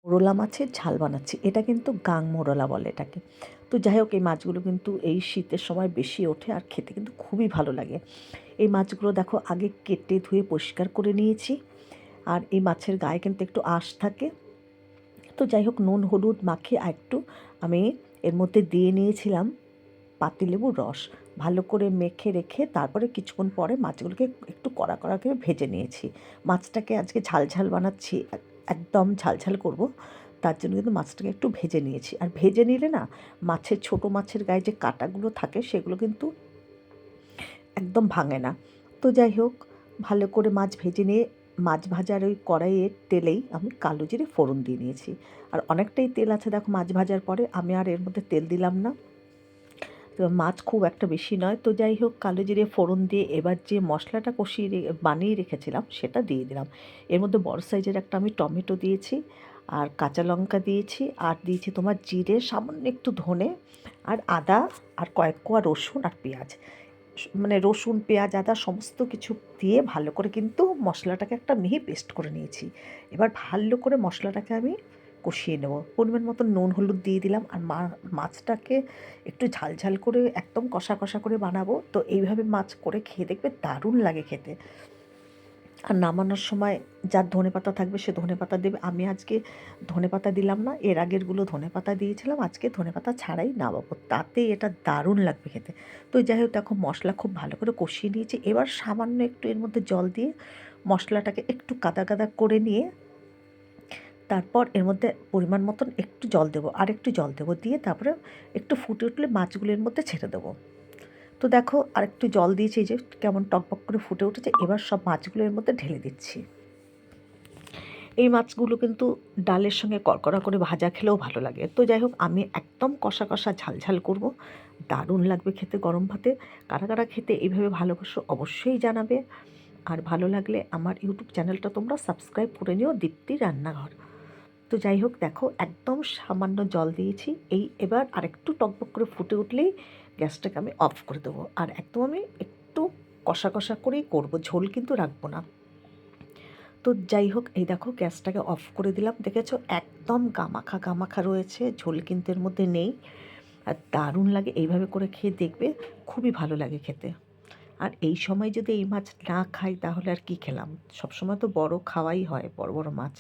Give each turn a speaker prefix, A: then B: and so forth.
A: মোরলা মাছের ঝাল বানাচ্ছি। এটা কিন্তু গাং মোরলা বলে এটাকে। তো যাই হোক, এই মাছগুলো কিন্তু এই শীতের সময় বেশি ওঠে আর খেতে কিন্তু খুবই ভালো লাগে। এই মাছগুলো দেখো আগে কেটে ধুয়ে পরিষ্কার করে নিয়েছি। আর এই মাছের গায়ে কিন্তু একটু আঁশ থাকে। তো যাই হোক, নুন হলুদ মাখিয়ে একটু আমি এর মধ্যে দিয়ে নিয়েছিলাম পাতিলেবুর রস। ভালো করে মেখে রেখে তারপরে কিছুক্ষণ পরে মাছগুলোকে একটু কড়া কড়া করে ভেজে নিয়েছি। মাছটাকে আজকে ঝাল ঝাল বানাচ্ছি, একদম ঝাল ঝাল করব। তার জন্য কিন্তু মাছটাকে একটু ভেজে নিয়েছি। আর ভেজে নিলে না, মাছের ছোটো মাছের গায়ে যে কাঁটাগুলো থাকে সেগুলো কিন্তু একদম ভাঙে না। তো যাই হোক, ভালো করে মাছ ভেজে নিয়ে মাছ ভাজার ওই কড়াইয়ের তেলেই আমি কালো জিরে ফোড়ন দিয়ে নিয়েছি। আর অনেকটাই তেল আছে দেখো মাছ ভাজার পরে, আমি আর এর মধ্যে তেল দিলাম না। তো মাছ খুব একটা বেশি নয়। তো যাই হোক, কালো জিরে ফোড়ন দিয়ে এবার যে মশলাটা কষিয়ে বানিয়ে রেখেছিলাম সেটা দিয়ে দিলাম। এর মধ্যে বড় সাইজের একটা আমি টমেটো দিয়েছি, আর কাঁচা লঙ্কা দিয়েছি, আর দিয়েছি তোমার জিরে, সামান্য একটু ধনে, আর আদা, আর কয়েক কোয়া রসুন আর পেঁয়াজ। মানে রসুন পেঁয়াজ আদা সমস্ত কিছু দিয়ে ভালো করে কিন্তু মশলাটাকে একটা মিহি পেস্ট করে নিয়েছি। এবার ভালো করে মশলাটাকে আমি কষিয়ে নেব। পরিমাণ মতো নুন হলুদ দিয়ে দিলাম। আর মাছটাকে একটু ঝাল ঝাল করে একদম কষা কষা করে বানাবো। তো এইভাবে মাছ করে খেয়ে দেখবে, দারুণ লাগে খেতে। আর নামানোর সময় যার ধনেপাতা থাকবে সে ধনেপাতা দেবে। আমি আজকে ধনেপাতা দিলাম না, এর আগেরগুলো ধনেপাতা দিয়েছিলাম, আজকে ধনেপাতা ছাড়াই নামাবো, তাতে এটা দারুণ লাগবে খেতে। তো যাই হোক, দেখো মশলা খুব ভালো করে কষিয়ে নিয়েছি। এবার সামান্য একটু এর মধ্যে জল দিয়ে মশলাটাকে একটু কাদা কাদা করে নিয়ে তারপর এর মধ্যে পরিমাণ মতন একটু জল দেবো, আর একটু জল দেবো, দিয়ে তারপরে একটু ফুটে উঠলে মাছগুলোর মধ্যে ছেড়ে দেবো। তো দেখো আরেকটু জল দিয়েছি, এই যে কেমন টকবক করে ফুটে উঠেছে। এবার সব মাছগুলো এর মধ্যে ঢেলে দিচ্ছি। এই মাছগুলো কিন্তু ডালের সঙ্গে কড়কড়া করে ভাজা খেলেও ভালো লাগে। তো যাই হোক, আমি একদম কষা কষা ঝাল ঝাল করব, দারুণ লাগবে খেতে গরম ভাতে। কারা কারা খেতে এইভাবে ভালোবাসো অবশ্যই জানাবে। আর ভালো লাগলে আমার ইউটিউব চ্যানেলটা তোমরা সাবস্ক্রাইব করে নিও, দীপ্তি রান্নাঘর। তো যাই হোক, দেখো একদম সামান্য জল দিয়েছি। এবার আরেকটু টকবক করে ফুটে উঠলেই গ্যাসটাকে আমি অফ করে দেবো। আর একদম আমি একটু কষা কষা করেই করব, ঝোল কিন্তু রাখবো না। তো যাই হোক, এই দেখো গ্যাসটাকে অফ করে দিলাম। দেখেছো একদম গামাখা গামাখা রয়েছে, ঝোল কিন্তু এর মধ্যে নেই। আর দারুণ লাগে, এইভাবে করে খেয়ে দেখবে, খুবই ভালো লাগে খেতে। আর এই সময় যদি এই মাছ না খাই তাহলে আর কি খেলাম। সবসময় তো বড় খাওয়াই হয়, বড় বড় মাছ।